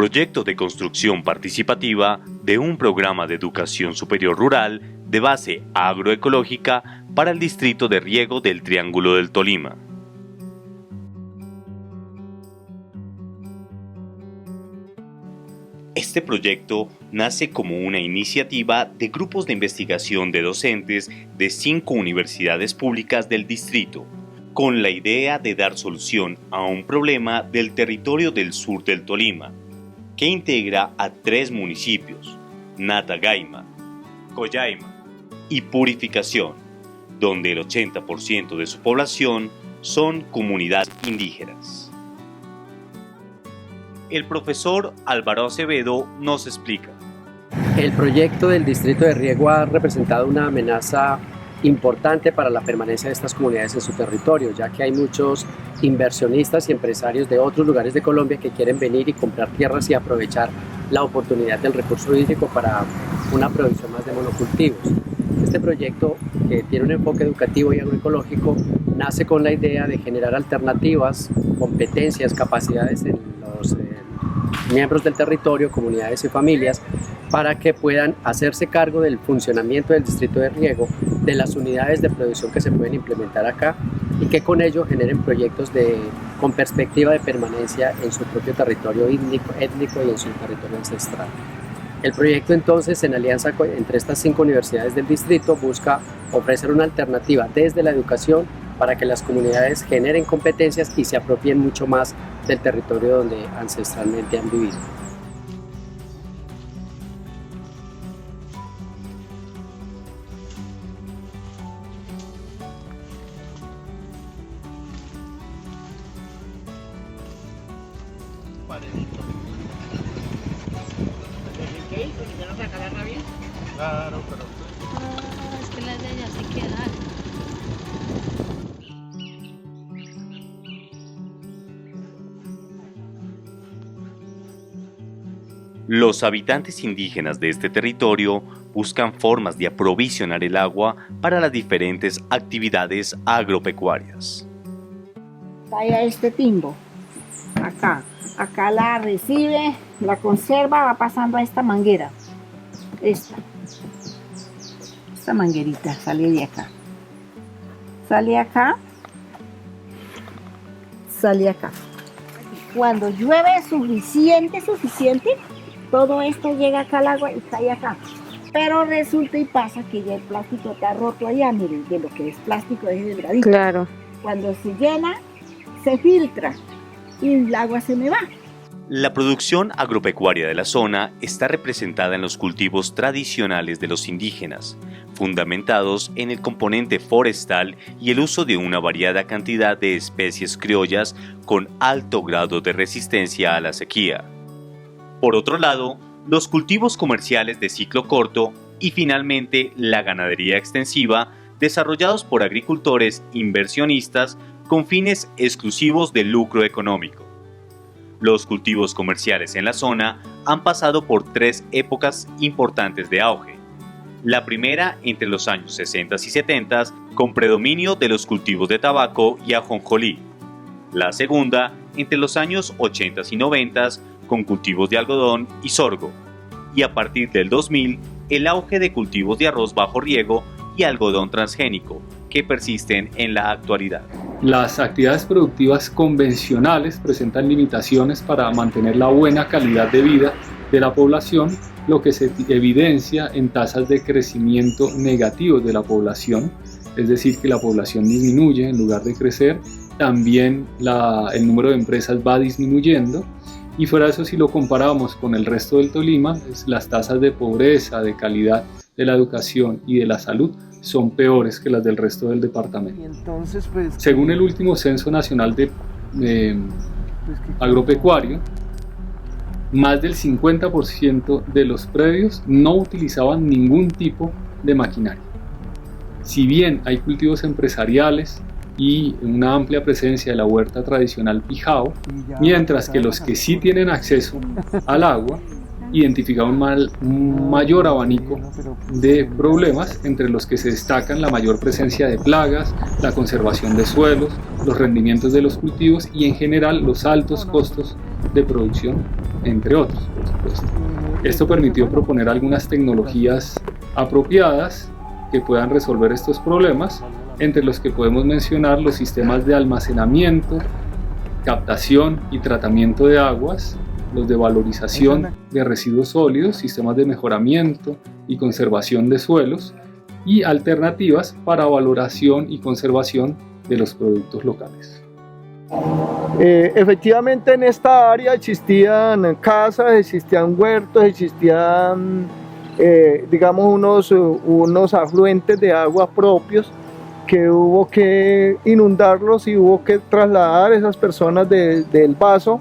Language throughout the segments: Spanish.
proyecto de construcción participativa de un programa de educación superior rural de base agroecológica para el distrito de riego del Triángulo del Tolima. Este proyecto nace como una iniciativa de grupos de investigación de docentes de 5 universidades públicas del distrito, con la idea de dar solución a un problema del territorio del sur del Tolima, que integra a 3 municipios, Natagaima, Collaima y Purificación, donde el 80% de su población son comunidades indígenas. El profesor Álvaro Acevedo nos explica. El proyecto del distrito de riego ha representado una amenaza importante para la permanencia de estas comunidades en su territorio, ya que hay muchos inversionistas y empresarios de otros lugares de Colombia que quieren venir y comprar tierras y aprovechar la oportunidad del recurso hídrico para una producción más de monocultivos. Este proyecto, que tiene un enfoque educativo y agroecológico, nace con la idea de generar alternativas, competencias, capacidades en los miembros del territorio, comunidades y familias, para que puedan hacerse cargo del funcionamiento del distrito de riego, de las unidades de producción que se pueden implementar acá y que con ello generen proyectos con perspectiva de permanencia en su propio territorio étnico y en su territorio ancestral. El proyecto entonces, en alianza entre estas 5 universidades del distrito, busca ofrecer una alternativa desde la educación para que las comunidades generen competencias y se apropien mucho más del territorio donde ancestralmente han vivido. Claro, pero... es que las de allá se quedan. Los habitantes indígenas de este territorio buscan formas de aprovisionar el agua para las diferentes actividades agropecuarias. Talla este timbo, acá la recibe, la conserva, va pasando a esta manguera, esta manguerita sale de acá, sale acá, sale acá. Cuando llueve suficiente, todo esto llega acá al agua y cae acá. Pero resulta y pasa que ya el plástico está roto allá, miren, de lo que es plástico es delgadito. Claro. Cuando se llena, se filtra y el agua se me va. La producción agropecuaria de la zona está representada en los cultivos tradicionales de los indígenas, fundamentados en el componente forestal y el uso de una variada cantidad de especies criollas con alto grado de resistencia a la sequía. Por otro lado, los cultivos comerciales de ciclo corto y finalmente la ganadería extensiva, desarrollados por agricultores inversionistas con fines exclusivos de lucro económico. Los cultivos comerciales en la zona han pasado por 3 épocas importantes de auge. La primera entre los años 60 y 70 con predominio de los cultivos de tabaco y ajonjolí. La segunda entre los años 80 y 90 con cultivos de algodón y sorgo. Y a partir del 2000 el auge de cultivos de arroz bajo riego y algodón transgénico, que persisten en la actualidad. Las actividades productivas convencionales presentan limitaciones para mantener la buena calidad de vida de la población, lo que se evidencia en tasas de crecimiento negativos de la población, es decir, que la población disminuye en lugar de crecer, también el número de empresas va disminuyendo, y fuera de eso, si lo comparamos con el resto del Tolima, las tasas de pobreza, de calidad de la educación y de la salud son peores que las del resto del departamento. Entonces, pues, según el último Censo Nacional de Agropecuario, más del 50% de los predios no utilizaban ningún tipo de maquinaria. Si bien hay cultivos empresariales y una amplia presencia de la huerta tradicional Pijao, mientras que los que sí tienen acceso al agua identificado un mayor abanico de problemas, entre los que se destacan la mayor presencia de plagas, la conservación de suelos, los rendimientos de los cultivos y en general los altos costos de producción, entre otros, por supuesto. Esto permitió proponer algunas tecnologías apropiadas que puedan resolver estos problemas, entre los que podemos mencionar los sistemas de almacenamiento, captación y tratamiento de aguas, los de valorización de residuos sólidos, sistemas de mejoramiento y conservación de suelos y alternativas para valoración y conservación de los productos locales. Efectivamente en esta área existían casas, existían huertos, existían digamos unos afluentes de agua propios que hubo que inundarlos y hubo que trasladar a esas personas del vaso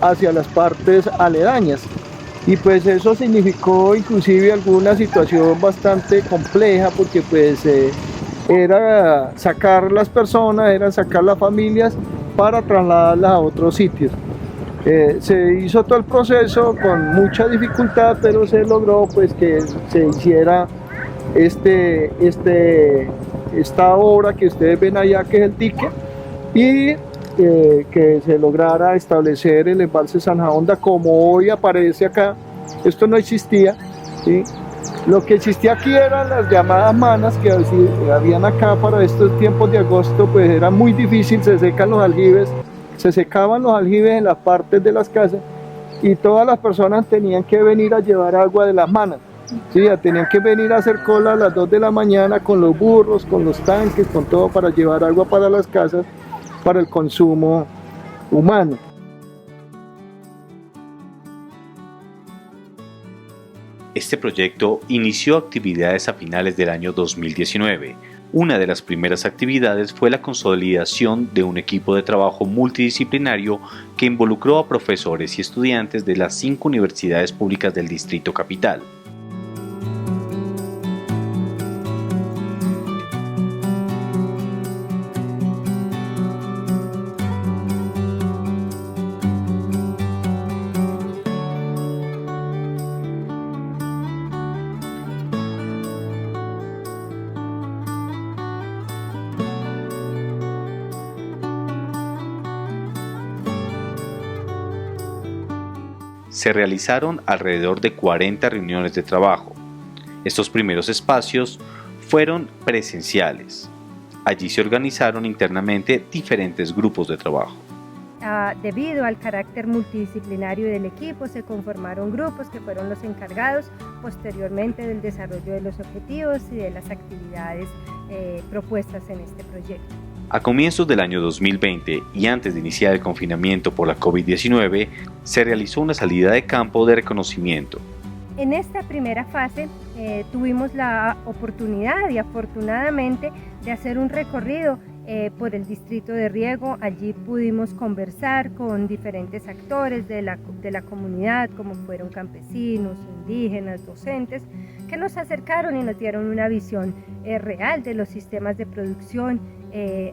hacia las partes aledañas, y pues eso significó inclusive alguna situación bastante compleja, porque pues era sacar las personas, era sacar las familias para trasladarlas a otros sitios. Se hizo todo el proceso con mucha dificultad, pero se logró pues que se hiciera esta obra que ustedes ven allá, que es el dique, y que se lograra establecer el embalse Sanjahonda como hoy aparece acá. Esto no existía, ¿sí? Lo que existía aquí eran las llamadas manas que habían acá para estos tiempos de agosto, pues era muy difícil, se secan los aljibes, se secaban los aljibes en las partes de las casas y todas las personas tenían que venir a llevar agua de las manas. Sí, tenían que venir a hacer cola a las 2 de la mañana con los burros, con los tanques, con todo para llevar agua para las casas, para el consumo humano. Este proyecto inició actividades a finales del año 2019. Una de las primeras actividades fue la consolidación de un equipo de trabajo multidisciplinario que involucró a profesores y estudiantes de las 5 universidades públicas del Distrito Capital. Se realizaron alrededor de 40 reuniones de trabajo. Estos primeros espacios fueron presenciales. Allí se organizaron internamente diferentes grupos de trabajo. Debido al carácter multidisciplinario del equipo, se conformaron grupos que fueron los encargados posteriormente del desarrollo de los objetivos y de las actividades propuestas en este proyecto. A comienzos del año 2020 y antes de iniciar el confinamiento por la COVID-19, se realizó una salida de campo de reconocimiento. En esta primera fase tuvimos la oportunidad y afortunadamente de hacer un recorrido por el distrito de Riego. Allí pudimos conversar con diferentes actores de la comunidad, como fueron campesinos, indígenas, docentes, que nos acercaron y nos dieron una visión real de los sistemas de producción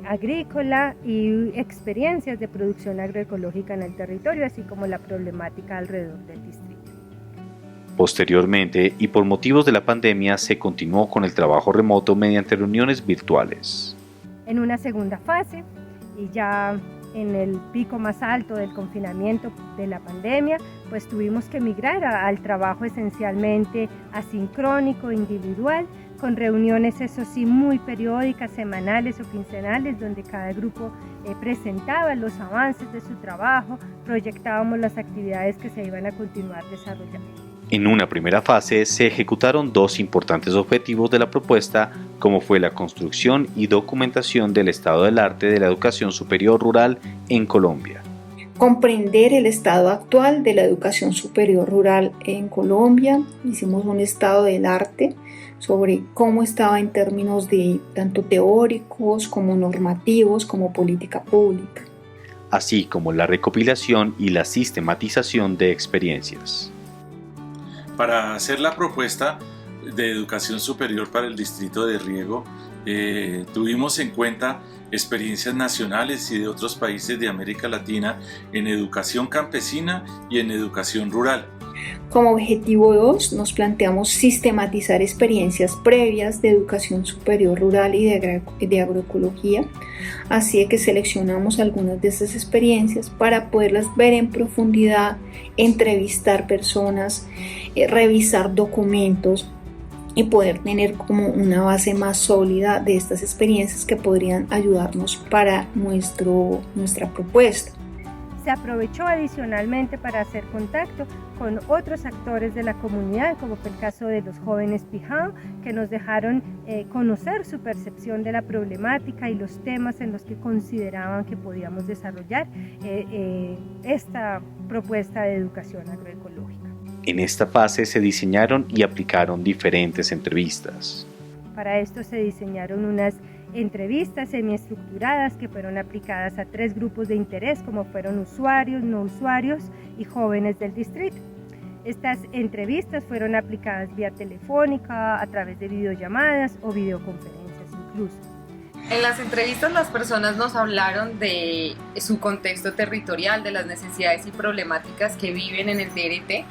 agrícola y experiencias de producción agroecológica en el territorio, así como la problemática alrededor del distrito. Posteriormente, y por motivos de la pandemia, se continuó con el trabajo remoto mediante reuniones virtuales. En una segunda fase, y ya en el pico más alto del confinamiento de la pandemia, pues tuvimos que migrar al trabajo esencialmente asincrónico, individual, con reuniones, eso sí, muy periódicas, semanales o quincenales, donde cada grupo presentaba los avances de su trabajo, proyectábamos las actividades que se iban a continuar desarrollando. En una primera fase se ejecutaron 2 importantes objetivos de la propuesta, como fue la construcción y documentación del estado del arte de la educación superior rural en Colombia. Comprender el estado actual de la educación superior rural en Colombia. Hicimos un estado del arte sobre cómo estaba en términos de tanto teóricos como normativos como política pública. Así como la recopilación y la sistematización de experiencias. Para hacer la propuesta de educación superior para el distrito de Riego, tuvimos en cuenta experiencias nacionales y de otros países de América Latina en educación campesina y en educación rural. Como objetivo 2 nos planteamos sistematizar experiencias previas de educación superior rural y de agroecología, así de que seleccionamos algunas de estas experiencias para poderlas ver en profundidad, entrevistar personas, revisar documentos y poder tener como una base más sólida de estas experiencias que podrían ayudarnos para nuestra propuesta. Se aprovechó adicionalmente para hacer contacto con otros actores de la comunidad, como fue el caso de los jóvenes Pijao, que nos dejaron conocer su percepción de la problemática y los temas en los que consideraban que podíamos desarrollar esta propuesta de educación agroecológica. En esta fase se diseñaron y aplicaron diferentes entrevistas. Para esto se diseñaron unas entrevistas semiestructuradas que fueron aplicadas a 3 grupos de interés, como fueron usuarios, no usuarios y jóvenes del distrito. Estas entrevistas fueron aplicadas vía telefónica, a través de videollamadas o videoconferencias incluso. En las entrevistas las personas nos hablaron de su contexto territorial, de las necesidades y problemáticas que viven en el DRT,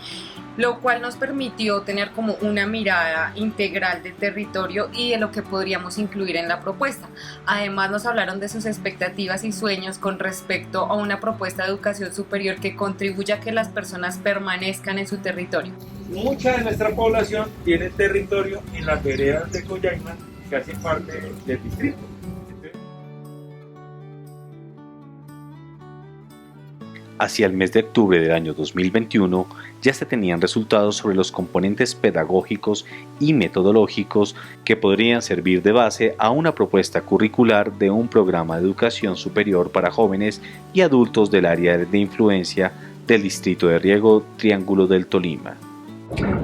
lo cual nos permitió tener como una mirada integral del territorio y de lo que podríamos incluir en la propuesta. Además nos hablaron de sus expectativas y sueños con respecto a una propuesta de educación superior que contribuya a que las personas permanezcan en su territorio. Mucha de nuestra población tiene territorio en las veredas de Coyaima que hacen parte del distrito. Hacia el mes de octubre del año 2021 ya se tenían resultados sobre los componentes pedagógicos y metodológicos que podrían servir de base a una propuesta curricular de un programa de educación superior para jóvenes y adultos del área de influencia del Distrito de Riego Triángulo del Tolima.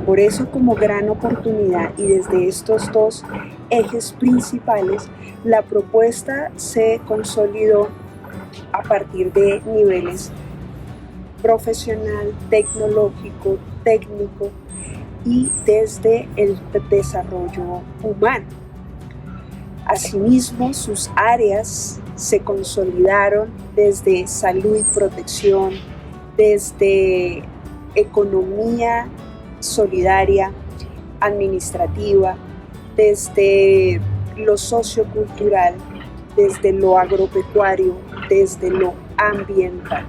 Por eso, como gran oportunidad y desde estos 2 ejes principales, la propuesta se consolidó a partir de niveles profesional, tecnológico, técnico y desde el desarrollo humano. Asimismo, sus áreas se consolidaron desde salud y protección, desde economía solidaria, administrativa, desde lo sociocultural, desde lo agropecuario, desde lo ambiental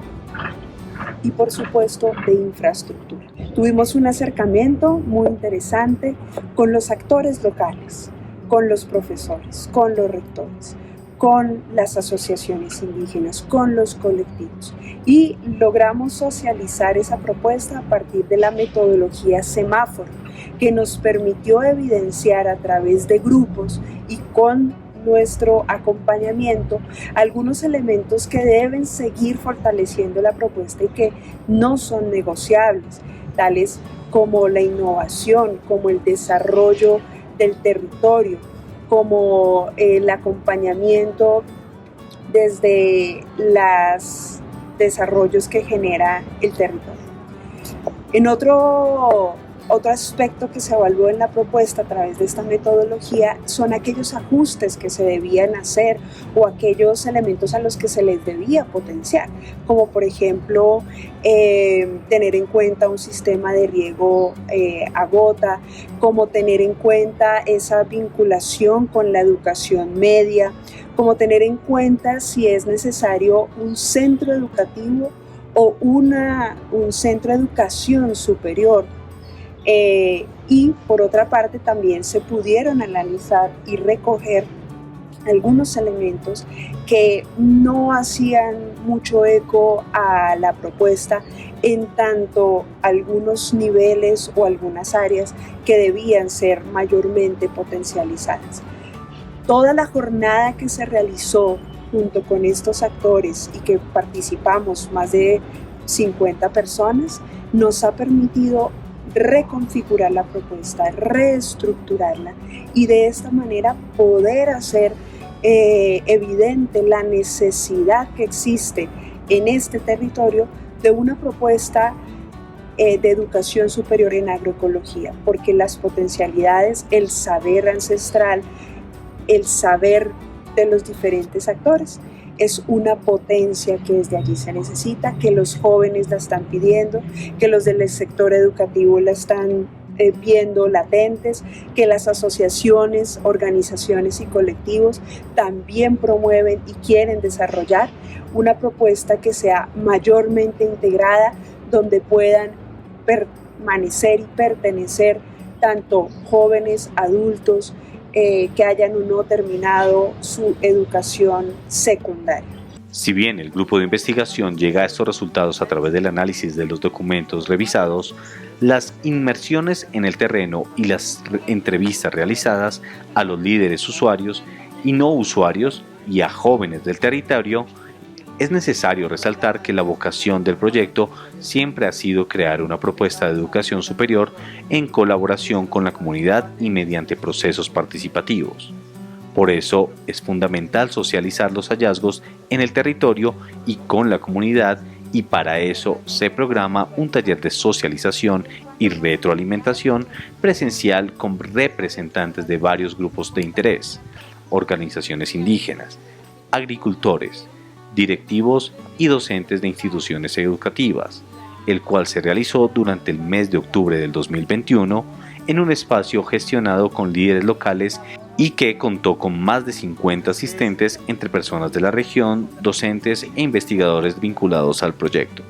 y por supuesto de infraestructura. Tuvimos un acercamiento muy interesante con los actores locales, con los profesores, con los rectores, con las asociaciones indígenas, con los colectivos y logramos socializar esa propuesta a partir de la metodología semáforo que nos permitió evidenciar a través de grupos y con nuestro acompañamiento algunos elementos que deben seguir fortaleciendo la propuesta y que no son negociables, tales como la innovación, como el desarrollo del territorio, como el acompañamiento desde los desarrollos que genera el territorio. En otro aspecto que se evaluó en la propuesta a través de esta metodología son aquellos ajustes que se debían hacer o aquellos elementos a los que se les debía potenciar, como por ejemplo tener en cuenta un sistema de riego a gota, como tener en cuenta esa vinculación con la educación media, como tener en cuenta si es necesario un centro educativo o un centro de educación superior. Y por otra parte también se pudieron analizar y recoger algunos elementos que no hacían mucho eco a la propuesta en tanto algunos niveles o algunas áreas que debían ser mayormente potencializadas. Toda la jornada que se realizó junto con estos actores y que participamos más de 50 personas nos ha permitido reconfigurar la propuesta, reestructurarla y de esta manera poder hacer evidente la necesidad que existe en este territorio de una propuesta de educación superior en agroecología, porque las potencialidades, el saber ancestral, el saber de los diferentes actores es una potencia que desde allí se necesita, que los jóvenes la están pidiendo, que los del sector educativo la están viendo latentes, que las asociaciones, organizaciones y colectivos también promueven y quieren desarrollar una propuesta que sea mayormente integrada, donde puedan permanecer y pertenecer tanto jóvenes, adultos, que hayan o no terminado su educación secundaria. Si bien el grupo de investigación llega a estos resultados a través del análisis de los documentos revisados, las inmersiones en el terreno y las entrevistas realizadas a los líderes usuarios y no usuarios y a jóvenes del territorio, es necesario resaltar que la vocación del proyecto siempre ha sido crear una propuesta de educación superior en colaboración con la comunidad y mediante procesos participativos. Por eso es fundamental socializar los hallazgos en el territorio y con la comunidad, y para eso se programa un taller de socialización y retroalimentación presencial con representantes de varios grupos de interés, organizaciones indígenas, agricultores, directivos y docentes de instituciones educativas, el cual se realizó durante el mes de octubre del 2021 en un espacio gestionado con líderes locales y que contó con más de 50 asistentes entre personas de la región, docentes e investigadores vinculados al proyecto.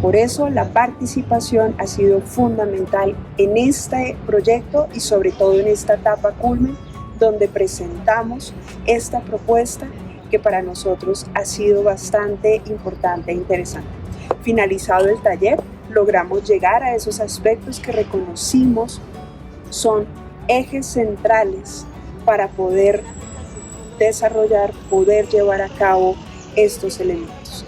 Por eso la participación ha sido fundamental en este proyecto y sobre todo en esta etapa culmen, donde presentamos esta propuesta que para nosotros ha sido bastante importante e interesante. Finalizado el taller, logramos llegar a esos aspectos que reconocimos son ejes centrales para poder desarrollar, poder llevar a cabo estos elementos.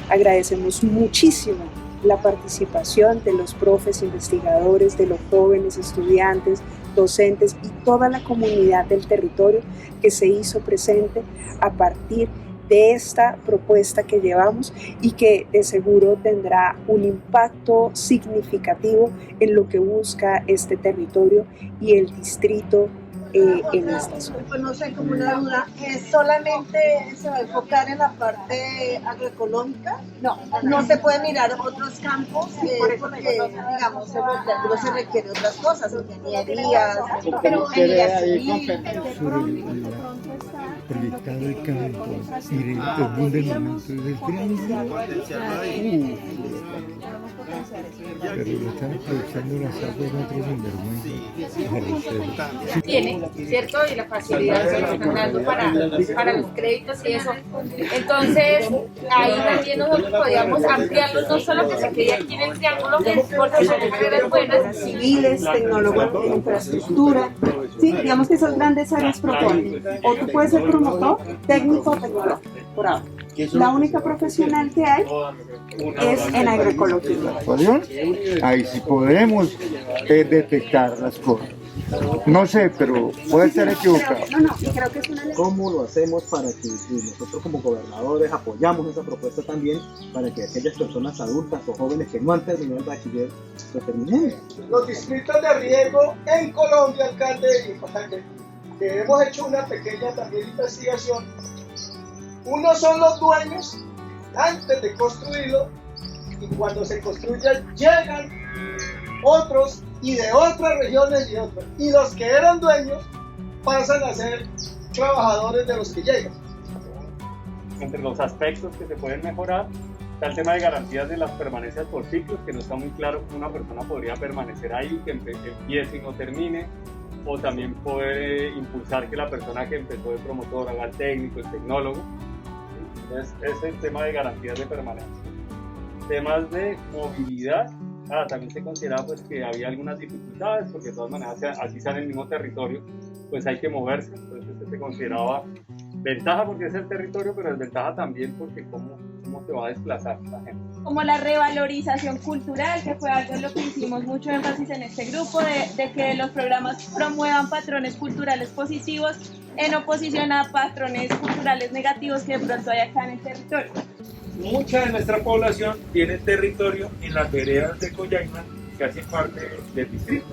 Agradecemos muchísimo la participación de los profes, investigadores, de los jóvenes, estudiantes, docentes y toda la comunidad del territorio que se hizo presente a partir de esta propuesta que llevamos y que de seguro tendrá un impacto significativo en lo que busca este territorio y el distrito en esta zona. Pues no sé, como una duda, ¿solamente se va a enfocar en la parte agroecológica? No se puede mirar otros campos porque, digamos, en los triángulos se requieren otras cosas, ingenierías, ingeniería civil. Proyectado el campo y el mundo del momento del triángulo. Pero lo están aprovechando las aguas de otros sinvergüenza. Tiene, ¿cierto? Y la facilidad que nos están dando para los créditos y eso. Entonces, ahí también nosotros podíamos ampliarlo, no solo que se quede aquí en el triángulo, porque son carreras buenas. Civiles, tecnólogos de infraestructura, sí, digamos que esas grandes áreas proponen. O tú puedes ser promotor, técnico o tecnológico, por ahora. La única profesional que hay es en agroecología. Ahí sí podemos detectar las cosas. No sé, pero puede estar equivocado. Creo que es una ley. ¿Cómo lo hacemos para que nosotros como gobernadores apoyamos esa propuesta también para que aquellas personas adultas o jóvenes que no han terminado el bachiller lo terminen? Los distritos de riego en Colombia, alcalde, que hemos hecho una pequeña también investigación. Unos son los dueños antes de construirlo y cuando se construye llegan otros y de otras regiones y otros. Y los que eran dueños pasan a ser trabajadores de los que llegan. Entre los aspectos que se pueden mejorar está el tema de garantías de las permanencias por ciclos, que no está muy claro cómo una persona podría permanecer ahí, que empiece y no termine, o también poder impulsar que la persona que empezó de promotor haga el técnico, el tecnólogo. Entonces, ese es el tema de garantías de permanencia. Temas de movilidad, también se consideraba pues, que había algunas dificultades, porque de todas maneras, así sea en el mismo territorio, pues hay que moverse. Entonces, se consideraba ventaja porque es el territorio, pero desventaja también porque cómo se va a desplazar la gente. Como la revalorización cultural, que fue algo en lo que hicimos mucho énfasis en este grupo, de que los programas promuevan patrones culturales positivos en oposición a patrones culturales negativos que de pronto hay acá en el territorio. Mucha de nuestra población tiene territorio en las veredas de Coyaima que hacen parte del distrito.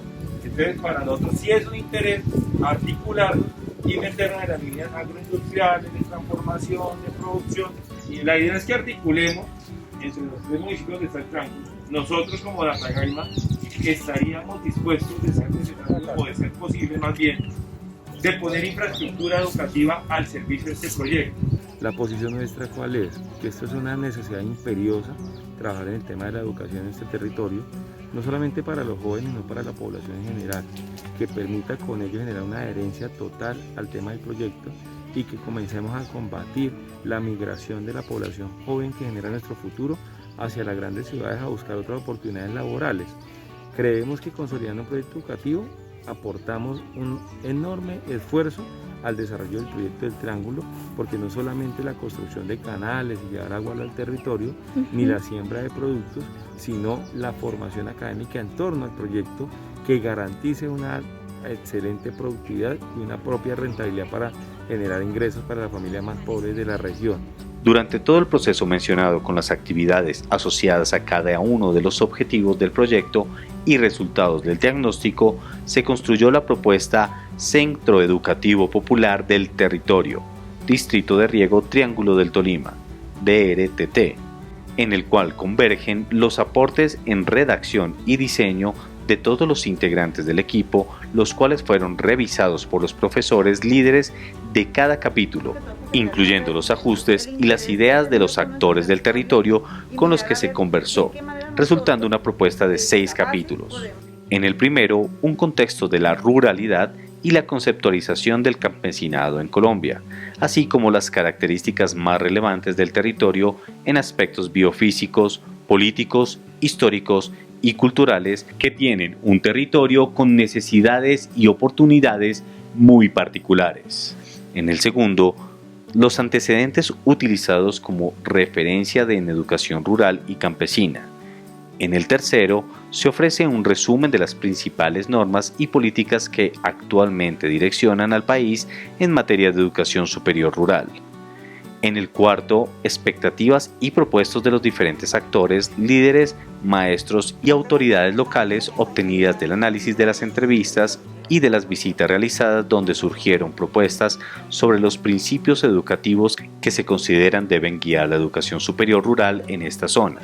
Entonces, para nosotros sí es un interés articular y meternos en las líneas agroindustriales, de transformación, de producción. Y la idea es que articulemos entre los 3 municipios de este triángulo. Nosotros como Datagaima estaríamos dispuestos, de ser necesario o de ser posible más bien, de poner infraestructura educativa al servicio de este proyecto. La posición nuestra, ¿cuál es? Que esto es una necesidad imperiosa, trabajar en el tema de la educación en este territorio, no solamente para los jóvenes, sino para la población en general, que permita con ello generar una adherencia total al tema del proyecto y que comencemos a combatir la migración de la población joven que genera nuestro futuro hacia las grandes ciudades a buscar otras oportunidades laborales. Creemos que consolidando un proyecto educativo aportamos un enorme esfuerzo al desarrollo del proyecto del Triángulo, porque no solamente la construcción de canales y llevar agua al territorio, ni la siembra de productos, sino la formación académica en torno al proyecto que garantice una excelente productividad y una propia rentabilidad para generar ingresos para las familias más pobres de la región. Durante todo el proceso mencionado, con las actividades asociadas a cada uno de los objetivos del proyecto y resultados del diagnóstico, se construyó la propuesta Centro Educativo Popular del Territorio, Distrito de Riego Triángulo del Tolima, DRTT, en el cual convergen los aportes en redacción y diseño de todos los integrantes del equipo, los cuales fueron revisados por los profesores líderes de cada capítulo, incluyendo los ajustes y las ideas de los actores del territorio con los que se conversó, resultando una propuesta de 6 capítulos. En el primero, un contexto de la ruralidad y la conceptualización del campesinado en Colombia, así como las características más relevantes del territorio en aspectos biofísicos, políticos, históricos y culturales que tienen un territorio con necesidades y oportunidades muy particulares. En el segundo, los antecedentes utilizados como referencia en educación rural y campesina. En el tercero, se ofrece un resumen de las principales normas y políticas que actualmente direccionan al país en materia de educación superior rural. En el cuarto, expectativas y propuestas de los diferentes actores, líderes, maestros y autoridades locales obtenidas del análisis de las entrevistas y de las visitas realizadas, donde surgieron propuestas sobre los principios educativos que se consideran deben guiar la educación superior rural en esta zona,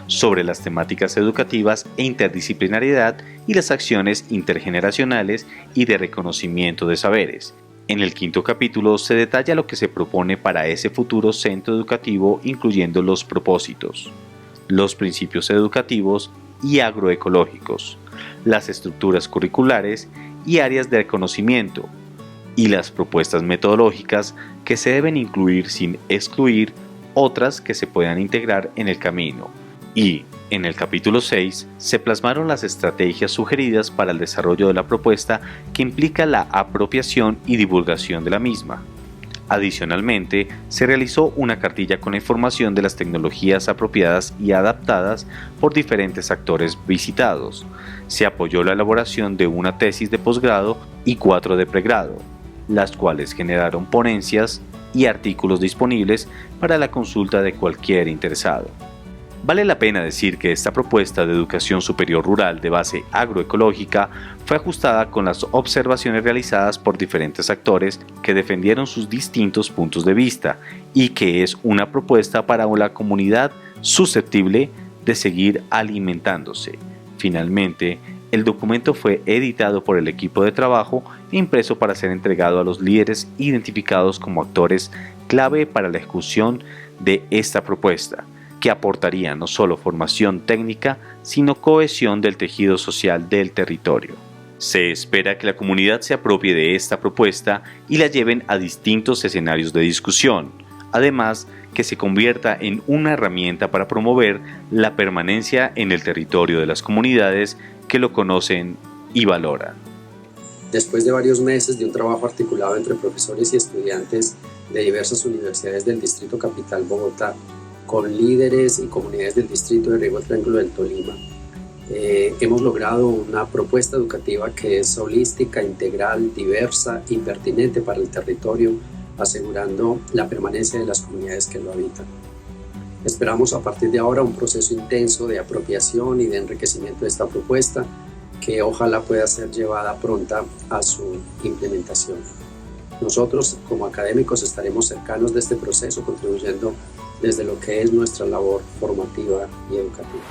sobre las temáticas educativas e interdisciplinariedad y las acciones intergeneracionales y de reconocimiento de saberes. En el quinto capítulo se detalla lo que se propone para ese futuro centro educativo, incluyendo los propósitos, los principios educativos y agroecológicos, las estructuras curriculares y áreas de conocimiento, y las propuestas metodológicas que se deben incluir sin excluir otras que se puedan integrar en el camino. Y, en el capítulo 6, se plasmaron las estrategias sugeridas para el desarrollo de la propuesta, que implica la apropiación y divulgación de la misma. Adicionalmente, se realizó una cartilla con la información de las tecnologías apropiadas y adaptadas por diferentes actores visitados. Se apoyó la elaboración de una tesis de posgrado y 4 de pregrado, las cuales generaron ponencias y artículos disponibles para la consulta de cualquier interesado. Vale la pena decir que esta propuesta de educación superior rural de base agroecológica fue ajustada con las observaciones realizadas por diferentes actores que defendieron sus distintos puntos de vista, y que es una propuesta para la comunidad susceptible de seguir alimentándose. Finalmente, el documento fue editado por el equipo de trabajo e impreso para ser entregado a los líderes identificados como actores clave para la ejecución de esta propuesta, que aportaría no solo formación técnica, sino cohesión del tejido social del territorio. Se espera que la comunidad se apropie de esta propuesta y la lleven a distintos escenarios de discusión, además que se convierta en una herramienta para promover la permanencia en el territorio de las comunidades que lo conocen y valoran. Después de varios meses de un trabajo articulado entre profesores y estudiantes de diversas universidades del Distrito Capital Bogotá, con líderes y comunidades del Distrito de Riego Triángulo del Tolima, hemos logrado una propuesta educativa que es holística, integral, diversa y pertinente para el territorio, asegurando la permanencia de las comunidades que lo habitan. Esperamos a partir de ahora un proceso intenso de apropiación y de enriquecimiento de esta propuesta, que ojalá pueda ser llevada pronta a su implementación. Nosotros como académicos estaremos cercanos de este proceso, contribuyendo desde lo que es nuestra labor formativa y educativa.